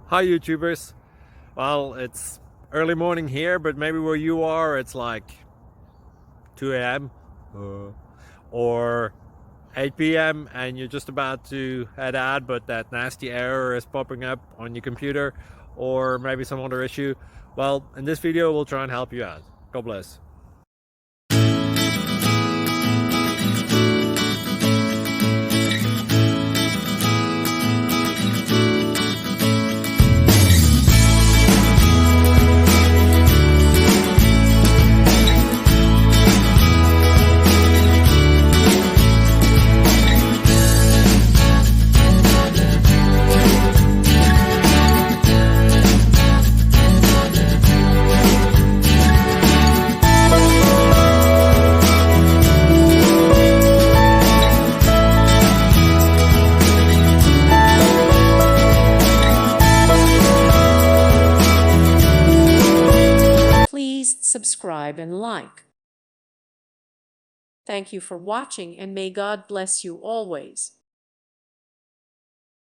Hi YouTubers. Well, it's early morning here, but maybe where you are it's like 2 a.m. Or 8 p.m. and you're just about to head out, but that nasty error is popping up on your computer, or maybe some other issue. Well, in this video we'll try and help you out. God bless. Please subscribe and like. Thank you for watching, and may God bless you always.